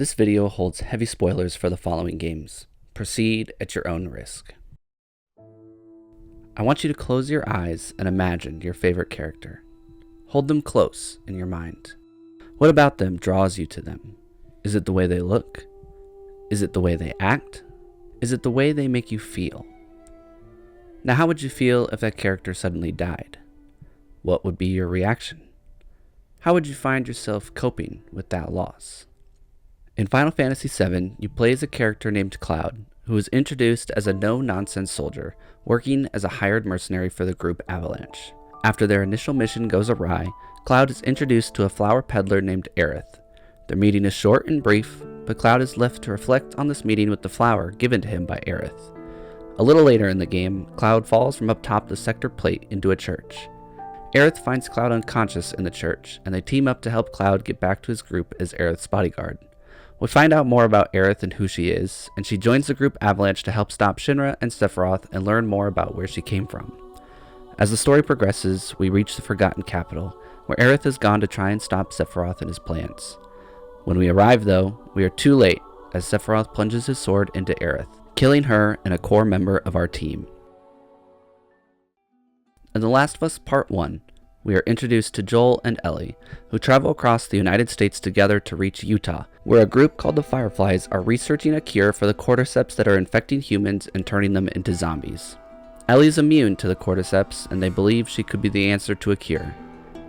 This video holds heavy spoilers for the following games. Proceed at your own risk. I want you to close your eyes and imagine your favorite character. Hold them close in your mind. What about them draws you to them? Is it the way they look? Is it the way they act? Is it the way they make you feel? Now, how would you feel if that character suddenly died? What would be your reaction? How would you find yourself coping with that loss? In Final Fantasy VII, you play as a character named Cloud, who is introduced as a no-nonsense soldier, working as a hired mercenary for the group Avalanche. After their initial mission goes awry, Cloud is introduced to a flower peddler named Aerith. Their meeting is short and brief, but Cloud is left to reflect on this meeting with the flower given to him by Aerith. A little later in the game, Cloud falls from up top the sector plate into a church. Aerith finds Cloud unconscious in the church, and they team up to help Cloud get back to his group as Aerith's bodyguard. We find out more about Aerith and who she is, and she joins the group Avalanche to help stop Shinra and Sephiroth and learn more about where she came from. As the story progresses, we reach the Forgotten Capital, where Aerith has gone to try and stop Sephiroth and his plans. When we arrive, though, we are too late, as Sephiroth plunges his sword into Aerith, killing her and a core member of our team. In The Last of Us Part 1, we are introduced to Joel and Ellie, who travel across the United States together to reach Utah, where a group called the Fireflies are researching a cure for the cordyceps that are infecting humans and turning them into zombies. Ellie is immune to the cordyceps, and they believe she could be the answer to a cure.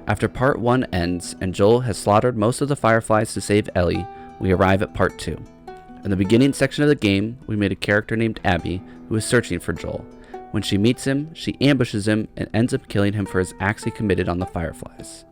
After Part 1 ends and Joel has slaughtered most of the Fireflies to save Ellie, we arrive at Part 2. In the beginning section of the game, we meet a character named Abby who is searching for Joel. When she meets him, she ambushes him and ends up killing him for his acts he committed on the Fireflies.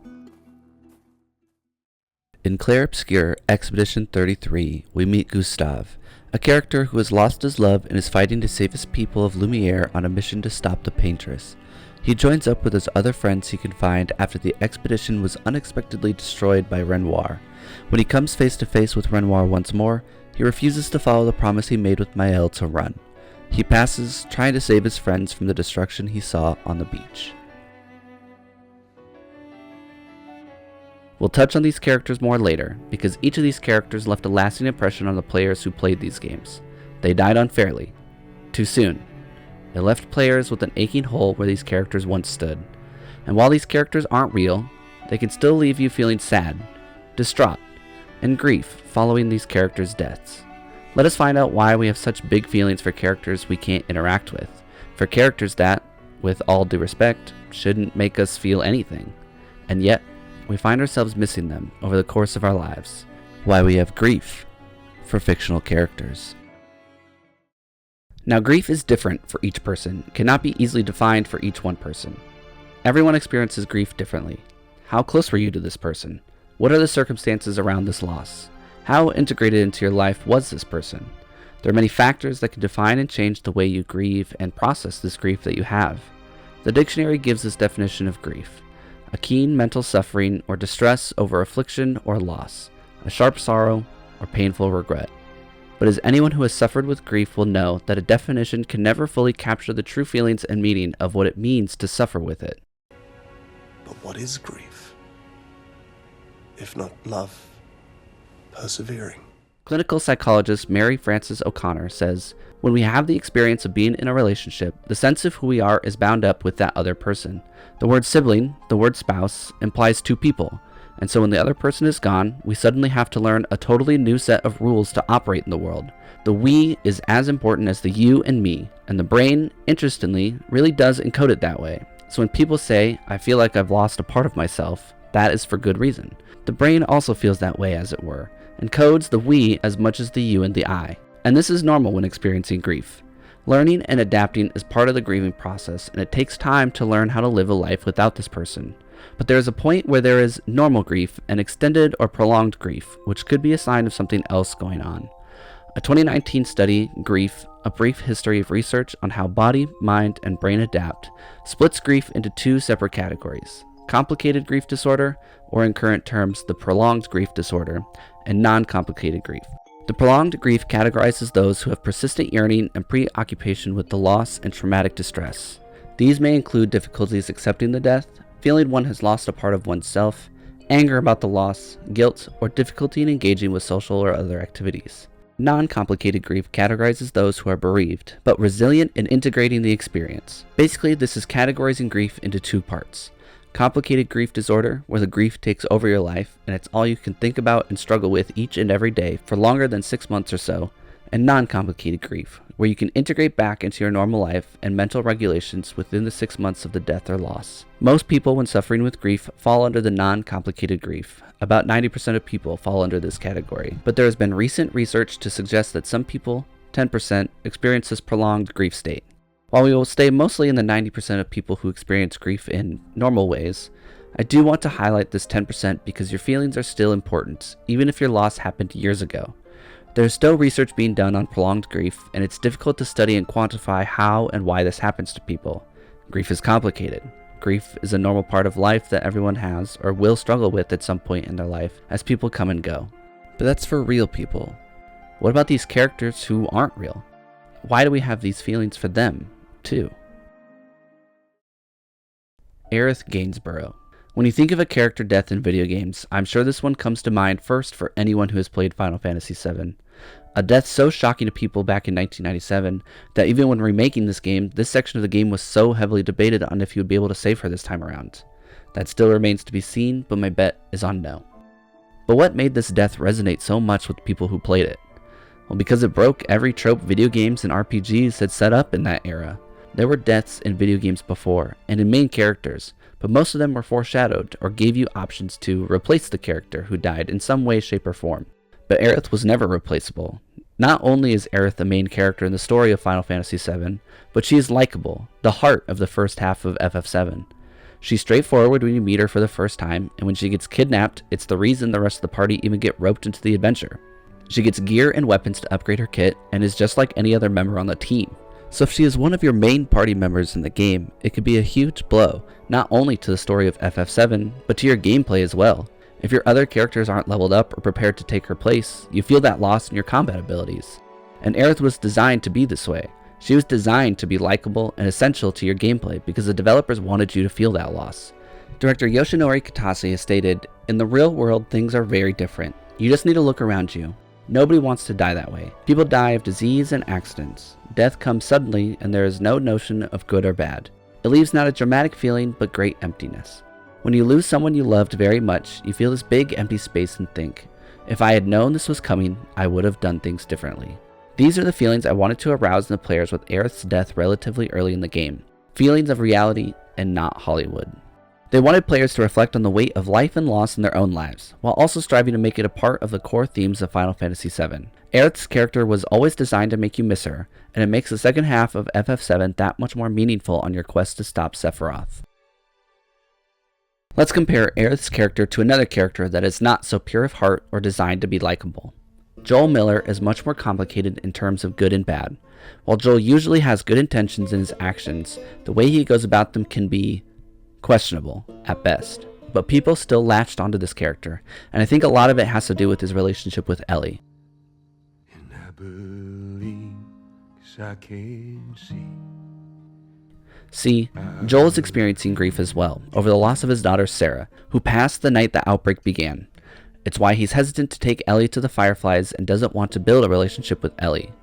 In Clair Obscur Expedition 33, we meet Gustave, a character who has lost his love and is fighting to save his people of Lumiere on a mission to stop the Paintress. He joins up with his other friends he can find after the expedition was unexpectedly destroyed by Renoir. When he comes face to face with Renoir once more, he refuses to follow the promise he made with Maëlle to run. He passes, trying to save his friends from the destruction he saw on the beach. We'll touch on these characters more later, because each of these characters left a lasting impression on the players who played these games. They died unfairly. Too soon. It left players with an aching hole where these characters once stood. And while these characters aren't real, they can still leave you feeling sad, distraught, and grief following these characters' deaths. Let us find out why we have such big feelings for characters we can't interact with, for characters that, with all due respect, shouldn't make us feel anything, and yet we find ourselves missing them over the course of our lives. Why we have grief for fictional characters. Now, grief is different for each person, cannot be easily defined for each one person. Everyone experiences grief differently. How close were you to this person? What are the circumstances around this loss? How integrated into your life was this person? There are many factors that can define and change the way you grieve and process this grief that you have. The dictionary gives this definition of grief: a keen mental suffering or distress over affliction or loss, a sharp sorrow or painful regret. But as anyone who has suffered with grief will know that a definition can never fully capture the true feelings and meaning of what it means to suffer with it. But what is grief, if not love persevering? Clinical psychologist Mary Frances O'Connor says, when we have the experience of being in a relationship, the sense of who we are is bound up with that other person. The word sibling, the word spouse, implies two people, and so when the other person is gone, we suddenly have to learn a totally new set of rules to operate in the world. The we is as important as the you and me, and the brain, interestingly, really does encode it that way. So when people say, I feel like I've lost a part of myself, that is for good reason. The brain also feels that way, as it were, and codes the we as much as the you and the I. And this is normal when experiencing grief. Learning and adapting is part of the grieving process, and it takes time to learn how to live a life without this person. But there is a point where there is normal grief and extended or prolonged grief, which could be a sign of something else going on. A 2019 study, Grief, A Brief History of Research on How Body, Mind, and Brain Adapt, splits grief into two separate categories: complicated grief disorder, or in current terms, the prolonged grief disorder, and non-complicated grief. The prolonged grief categorizes those who have persistent yearning and preoccupation with the loss and traumatic distress. These may include difficulties accepting the death, feeling one has lost a part of oneself, anger about the loss, guilt, or difficulty in engaging with social or other activities. Non-complicated grief categorizes those who are bereaved, but resilient in integrating the experience. Basically, this is categorizing grief into two parts. Complicated grief disorder, where the grief takes over your life, and it's all you can think about and struggle with each and every day for longer than 6 months or so. And non-complicated grief, where you can integrate back into your normal life and mental regulations within the 6 months of the death or loss. Most people, when suffering with grief, fall under the non-complicated grief. About 90% of people fall under this category, but there has been recent research to suggest that some people, 10%, experience this prolonged grief state. While we will stay mostly in the 90% of people who experience grief in normal ways, I do want to highlight this 10% because your feelings are still important, even if your loss happened years ago. There is still research being done on prolonged grief, and it's difficult to study and quantify how and why this happens to people. Grief is complicated. Grief is a normal part of life that everyone has or will struggle with at some point in their life as people come and go. But that's for real people. What about these characters who aren't real? Why do we have these feelings for them, too? Aerith Gainsborough. When you think of a character death in video games, I'm sure this one comes to mind first for anyone who has played Final Fantasy VII. A death so shocking to people back in 1997 that even when remaking this game, this section of the game was so heavily debated on if you would be able to save her this time around. That still remains to be seen, but my bet is on no. But what made this death resonate so much with people who played it? Well, because it broke every trope video games and RPGs had set up in that era. There were deaths in video games before, and in main characters, but most of them were foreshadowed or gave you options to replace the character who died in some way, shape, or form. But Aerith was never replaceable. Not only is Aerith the main character in the story of Final Fantasy VII, but she is likable, the heart of the first half of FF7. She's straightforward when you meet her for the first time, and when she gets kidnapped, it's the reason the rest of the party even get roped into the adventure. She gets gear and weapons to upgrade her kit, and is just like any other member on the team. So if she is one of your main party members in the game, it could be a huge blow, not only to the story of FF7, but to your gameplay as well. If your other characters aren't leveled up or prepared to take her place, you feel that loss in your combat abilities. And Aerith was designed to be this way. She was designed to be likable and essential to your gameplay because the developers wanted you to feel that loss. Director Yoshinori Kitase has stated, "In the real world, things are very different. You just need to look around you. Nobody wants to die that way. People die of disease and accidents. Death comes suddenly and there is no notion of good or bad. It leaves not a dramatic feeling but great emptiness. When you lose someone you loved very much, you feel this big empty space and think, if I had known this was coming, I would have done things differently." These are the feelings I wanted to arouse in the players with Aerith's death relatively early in the game. Feelings of reality and not Hollywood. They wanted players to reflect on the weight of life and loss in their own lives, while also striving to make it a part of the core themes of Final Fantasy VII. Aerith's character was always designed to make you miss her, and it makes the second half of FF7 that much more meaningful on your quest to stop Sephiroth. Let's compare Aerith's character to another character that is not so pure of heart or designed to be likable. Joel Miller is much more complicated in terms of good and bad. While Joel usually has good intentions in his actions, the way he goes about them can be questionable at best. But people still latched onto this character, and I think a lot of it has to do with his relationship with Ellie. And I believe 'cause I can see, Joel is experiencing grief as well, over the loss of his daughter Sarah, who passed the night the outbreak began. It's why he's hesitant to take Ellie to the Fireflies and doesn't want to build a relationship with Ellie.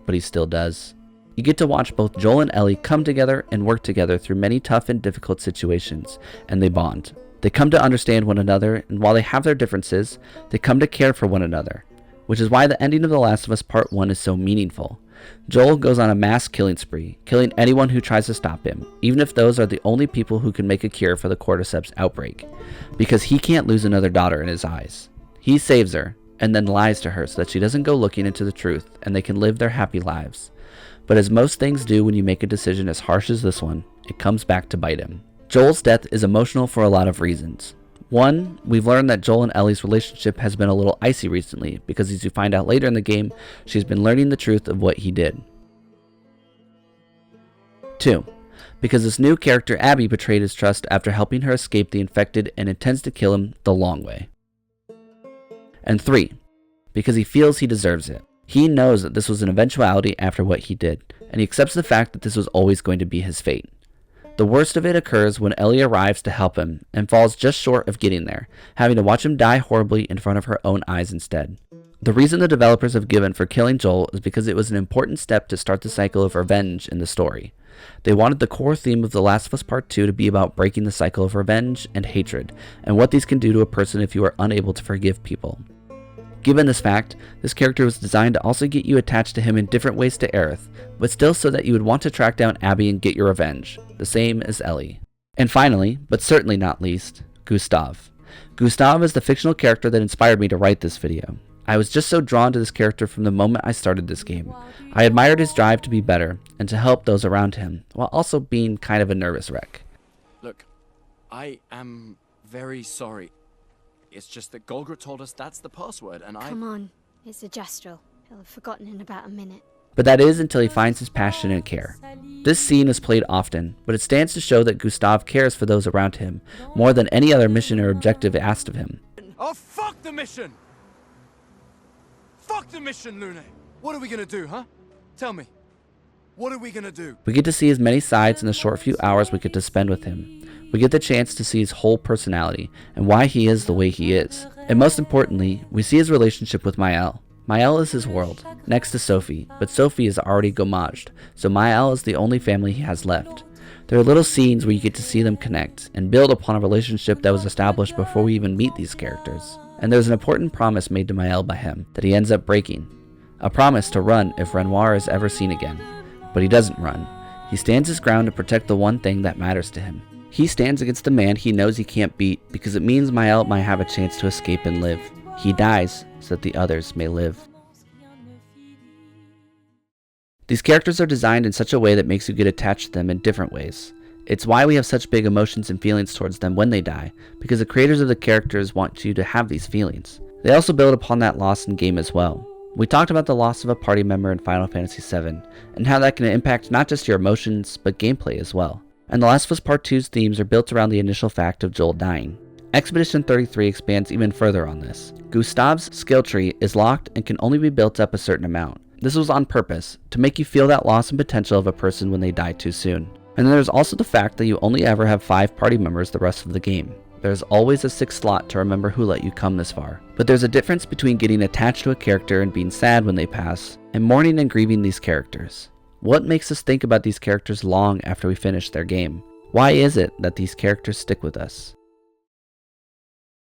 But he still does. You get to watch both Joel and Ellie come together and work together through many tough and difficult situations, and they bond. They come to understand one another, and while they have their differences, they come to care for one another, which is why the ending of The Last of Us Part 1 is so meaningful. Joel goes on a mass killing spree, killing anyone who tries to stop him, even if those are the only people who can make a cure for the cordyceps outbreak, because he can't lose another daughter in his eyes. He saves her, and then lies to her so that she doesn't go looking into the truth, and they can live their happy lives. But as most things do when you make a decision as harsh as this one, it comes back to bite him. Joel's death is emotional for a lot of reasons. One, we've learned that Joel and Ellie's relationship has been a little icy recently, because as you find out later in the game, she's been learning the truth of what he did. 2, because this new character Abby betrayed his trust after helping her escape the infected and intends to kill him the long way. And 3, because he feels he deserves it. He knows that this was an eventuality after what he did, and he accepts the fact that this was always going to be his fate. The worst of it occurs when Ellie arrives to help him and falls just short of getting there, having to watch him die horribly in front of her own eyes instead. The reason the developers have given for killing Joel is because it was an important step to start the cycle of revenge in the story. They wanted the core theme of The Last of Us Part 2 to be about breaking the cycle of revenge and hatred, and what these can do to a person if you are unable to forgive people. Given this fact, this character was designed to also get you attached to him in different ways to Aerith, but still so that you would want to track down Abby and get your revenge, the same as Ellie. And finally, but certainly not least, Gustav. Gustav is the fictional character that inspired me to write this video. I was just so drawn to this character from the moment I started this game. I admired his drive to be better and to help those around him, while also being kind of a nervous wreck. Look, I am very sorry. It's just that Golgra told us that's the password, and Come on, it's a gestural. He'll have forgotten in about a minute. But that is until he finds his passion and care. This scene is played often, but it stands to show that Gustav cares for those around him, more than any other mission or objective asked of him. Oh, fuck the mission! Fuck the mission, Lune! What are we gonna do, huh? Tell me. What are we gonna do? We get to see his many sides in the short few hours we get to spend with him. We get the chance to see his whole personality, and why he is the way he is. And most importantly, we see his relationship with Maëlle. Maëlle is his world, next to Sophie, but Sophie is already gommaged, so Maëlle is the only family he has left. There are little scenes where you get to see them connect, and build upon a relationship that was established before we even meet these characters. And there's an important promise made to Maëlle by him, that he ends up breaking. A promise to run if Renoir is ever seen again. But he doesn't run. He stands his ground to protect the one thing that matters to him. He stands against a man he knows he can't beat because it means Maëlle might have a chance to escape and live. He dies so that the others may live. These characters are designed in such a way that makes you get attached to them in different ways. It's why we have such big emotions and feelings towards them when they die, because the creators of the characters want you to have these feelings. They also build upon that loss in game as well. We talked about the loss of a party member in Final Fantasy VII, and how that can impact not just your emotions, but gameplay as well. And The Last of Us Part 2's themes are built around the initial fact of Joel dying. Expedition 33 expands even further on this. Gustav's skill tree is locked and can only be built up a certain amount. This was on purpose, to make you feel that loss and potential of a person when they die too soon. And then there's also the fact that you only ever have 5 party members the rest of the game. There's always a 6th slot to remember who let you come this far. But there's a difference between getting attached to a character and being sad when they pass, and mourning and grieving these characters. What makes us think about these characters long after we finish their game? Why is it that these characters stick with us?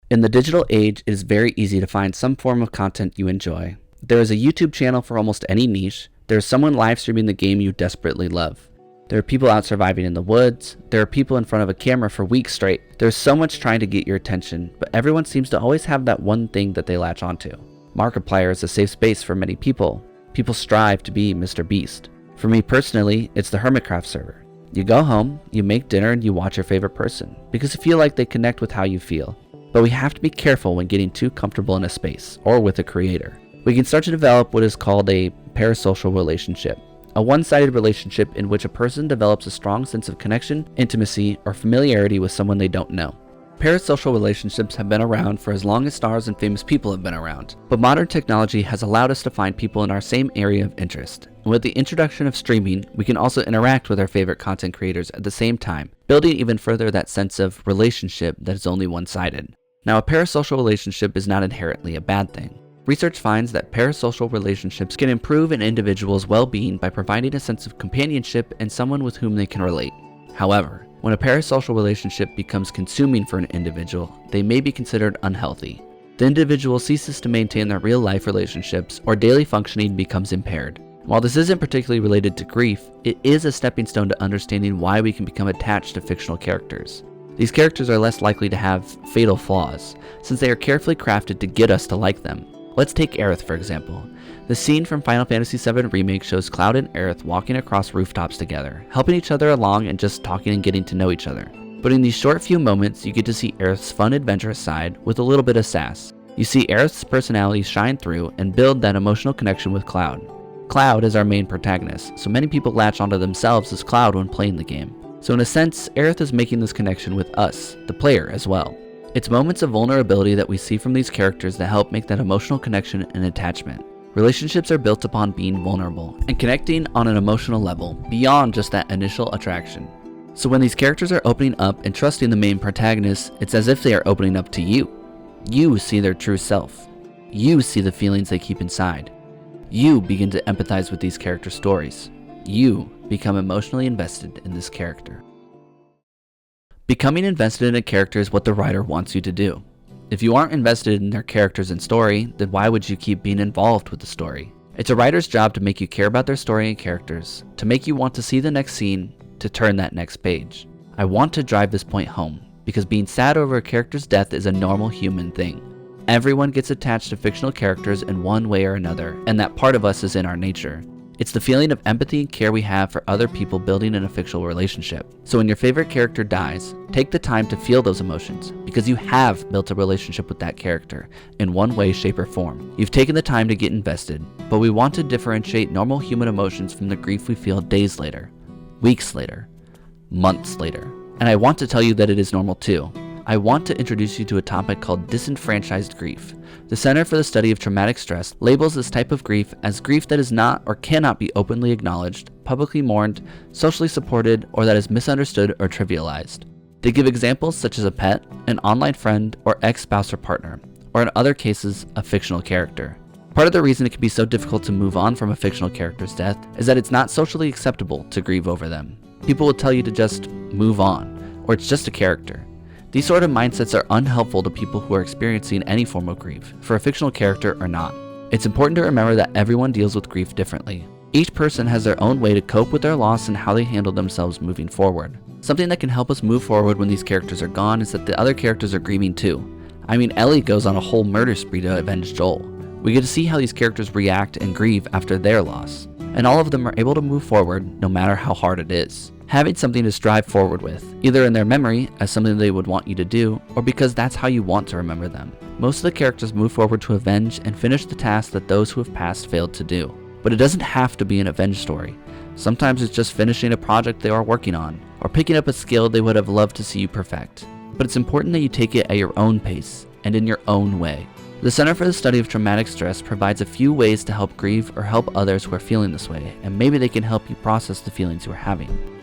In the digital age, it is very easy to find some form of content you enjoy. There is a YouTube channel for almost any niche. There is someone live streaming the game you desperately love. There are people out surviving in the woods. There are people in front of a camera for weeks straight. There's so much trying to get your attention, but everyone seems to always have that one thing that they latch onto. Markiplier is a safe space for many people. People strive to be Mr. Beast. For me personally, it's the Hermitcraft server. You go home, you make dinner, and you watch your favorite person, because you feel like they connect with how you feel. But we have to be careful when getting too comfortable in a space, or with a creator. We can start to develop what is called a parasocial relationship. A one-sided relationship in which a person develops a strong sense of connection, intimacy, or familiarity with someone they don't know. Parasocial relationships have been around for as long as stars and famous people have been around, but modern technology has allowed us to find people in our same area of interest. And with the introduction of streaming, we can also interact with our favorite content creators at the same time, building even further that sense of relationship that is only one-sided. Now, a parasocial relationship is not inherently a bad thing. Research finds that parasocial relationships can improve an individual's well-being by providing a sense of companionship and someone with whom they can relate. However, when a parasocial relationship becomes consuming for an individual, they may be considered unhealthy. The individual ceases to maintain their real-life relationships, or daily functioning becomes impaired. While this isn't particularly related to grief, it is a stepping stone to understanding why we can become attached to fictional characters. These characters are less likely to have fatal flaws, since they are carefully crafted to get us to like them. Let's take Aerith for example. The scene from Final Fantasy VII Remake shows Cloud and Aerith walking across rooftops together, helping each other along and just talking and getting to know each other. But in these short few moments, you get to see Aerith's fun, adventurous side with a little bit of sass. You see Aerith's personality shine through and build that emotional connection with Cloud. Cloud is our main protagonist, so many people latch onto themselves as Cloud when playing the game. So in a sense, Aerith is making this connection with us, the player, as well. It's moments of vulnerability that we see from these characters that help make that emotional connection and attachment. Relationships are built upon being vulnerable and connecting on an emotional level beyond just that initial attraction. So when these characters are opening up and trusting the main protagonist, it's as if they are opening up to you. You see their true self. You see the feelings they keep inside. You begin to empathize with these character stories. You become emotionally invested in this character. Becoming invested in a character is what the writer wants you to do. If you aren't invested in their characters and story, then why would you keep being involved with the story? It's a writer's job to make you care about their story and characters, to make you want to see the next scene, to turn that next page. I want to drive this point home, because being sad over a character's death is a normal human thing. Everyone gets attached to fictional characters in one way or another, and that part of us is in our nature. It's the feeling of empathy and care we have for other people building in a fictional relationship. So when your favorite character dies, take the time to feel those emotions, because you have built a relationship with that character in one way, shape, or form. You've taken the time to get invested, but we want to differentiate normal human emotions from the grief we feel days later, weeks later, months later. And I want to tell you that it is normal too. I want to introduce you to a topic called disenfranchised grief. The Center for the Study of Traumatic Stress labels this type of grief as grief that is not or cannot be openly acknowledged, publicly mourned, socially supported, or that is misunderstood or trivialized. They give examples such as a pet, an online friend, or ex-spouse or partner, or in other cases, a fictional character. Part of the reason it can be so difficult to move on from a fictional character's death is that it's not socially acceptable to grieve over them. People will tell you to just move on, or it's just a character. These sort of mindsets are unhelpful to people who are experiencing any form of grief, for a fictional character or not. It's important to remember that everyone deals with grief differently. Each person has their own way to cope with their loss and how they handle themselves moving forward. Something that can help us move forward when these characters are gone is that the other characters are grieving too. I mean, Ellie goes on a whole murder spree to avenge Joel. We get to see how these characters react and grieve after their loss, and all of them are able to move forward no matter how hard it is. Having something to strive forward with, either in their memory as something they would want you to do, or because that's how you want to remember them. Most of the characters move forward to avenge and finish the task that those who have passed failed to do. But it doesn't have to be an avenge story. Sometimes it's just finishing a project they are working on, or picking up a skill they would have loved to see you perfect. But it's important that you take it at your own pace, and in your own way. The Center for the Study of Traumatic Stress provides a few ways to help grieve or help others who are feeling this way, and maybe they can help you process the feelings you are having.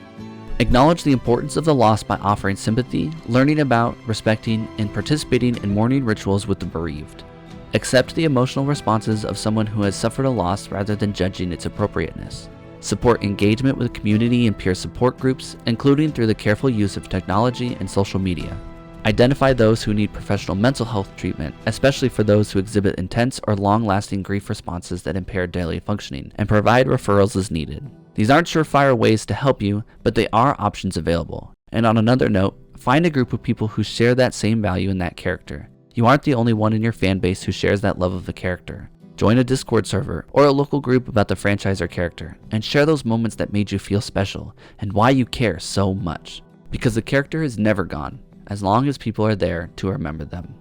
Acknowledge the importance of the loss by offering sympathy, learning about, respecting, and participating in mourning rituals with the bereaved. Accept the emotional responses of someone who has suffered a loss rather than judging its appropriateness. Support engagement with community and peer support groups, including through the careful use of technology and social media. Identify those who need professional mental health treatment, especially for those who exhibit intense or long-lasting grief responses that impair daily functioning, and provide referrals as needed. These aren't surefire ways to help you, but they are options available. And on another note, find a group of people who share that same value in that character. You aren't the only one in your fan base who shares that love of the character. Join a Discord server or a local group about the franchise or character, and share those moments that made you feel special and why you care so much. Because the character is never gone, as long as people are there to remember them.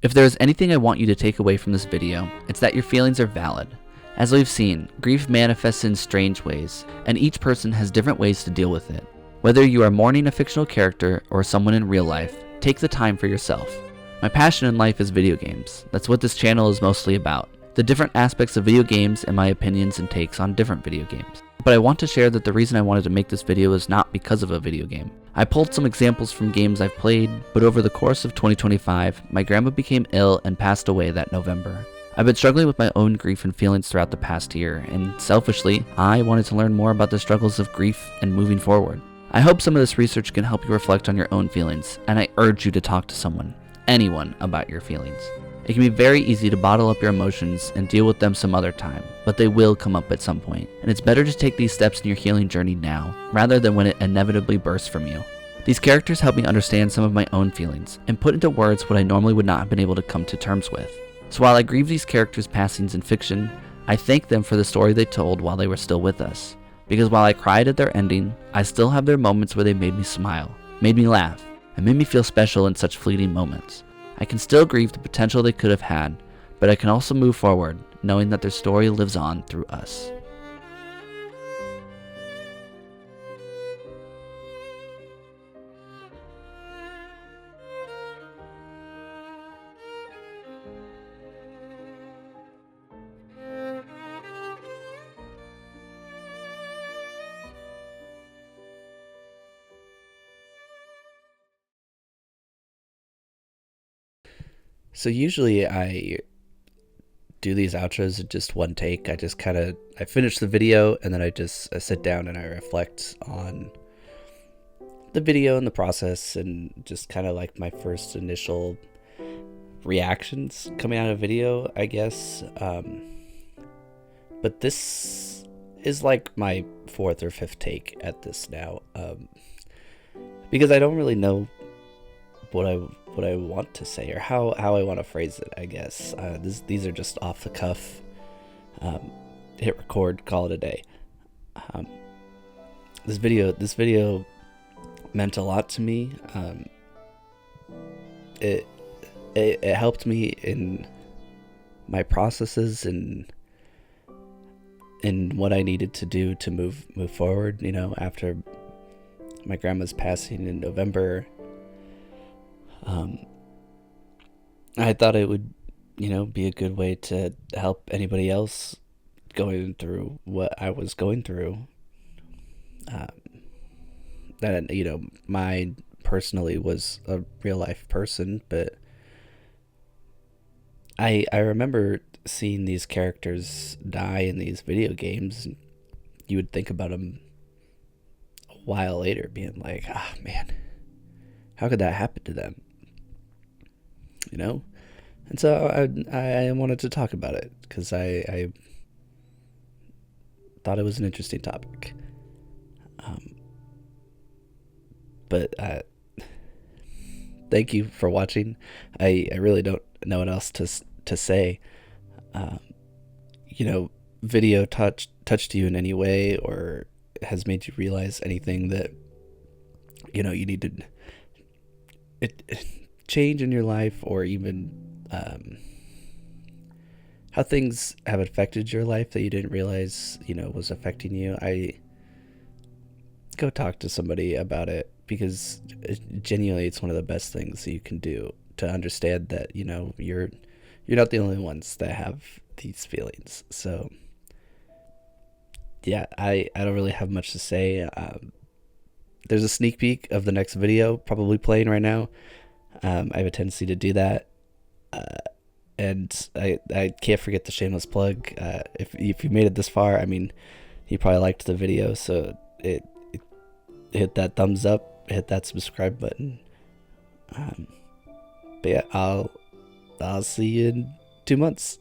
If there is anything I want you to take away from this video, it's that your feelings are valid. As we've seen, grief manifests in strange ways, and each person has different ways to deal with it. Whether you are mourning a fictional character or someone in real life, take the time for yourself. My passion in life is video games. That's what this channel is mostly about. The different aspects of video games and my opinions and takes on different video games. But I want to share that the reason I wanted to make this video is not because of a video game. I pulled some examples from games I've played, but over the course of 2025, my grandma became ill and passed away that November. I've been struggling with my own grief and feelings throughout the past year, and selfishly, I wanted to learn more about the struggles of grief and moving forward. I hope some of this research can help you reflect on your own feelings, and I urge you to talk to someone, anyone, about your feelings. It can be very easy to bottle up your emotions and deal with them some other time, but they will come up at some point, and it's better to take these steps in your healing journey now, rather than when it inevitably bursts from you. These characters help me understand some of my own feelings, and put into words what I normally would not have been able to come to terms with. So while I grieve these characters' passings in fiction, I thank them for the story they told while they were still with us. Because while I cried at their ending, I still have their moments where they made me smile, made me laugh, and made me feel special in such fleeting moments. I can still grieve the potential they could have had, but I can also move forward, knowing that their story lives on through us. So usually I do these outros in just one take. I finish the video and then I sit down and I reflect on the video and the process and just kind of like my first initial reactions coming out of video, I guess. But this is like my fourth or fifth take at this now, because I don't really know what I want to say or how I want to phrase it, I guess. These are just off the cuff. Hit record, call it a day. This video meant a lot to me. It helped me in my processes and in what I needed to do to move forward. You know, after my grandma's passing in November, I thought it would, be a good way to help anybody else going through what I was going through. That, mine personally was a real life person, but I remember seeing these characters die in these video games, and you would think about them a while later, being like, ah, man, how could that happen to them? And so I wanted to talk about it because I thought it was an interesting topic. But thank you for watching. I really don't know what else to say. Video touched you in any way or has made you realize anything that you needed it change in your life, or even how things have affected your life that you didn't realize was affecting you. I go talk to somebody about it, because genuinely it's one of the best things that you can do to understand that you're not the only ones that have these feelings. So yeah, I don't really have much to say. There's a sneak peek of the next video probably playing right now. I have a tendency to do that, and I can't forget the shameless plug. If you made it this far, I mean, you probably liked the video, so it hit that thumbs up, hit that subscribe button. But yeah, I'll see you in 2 months.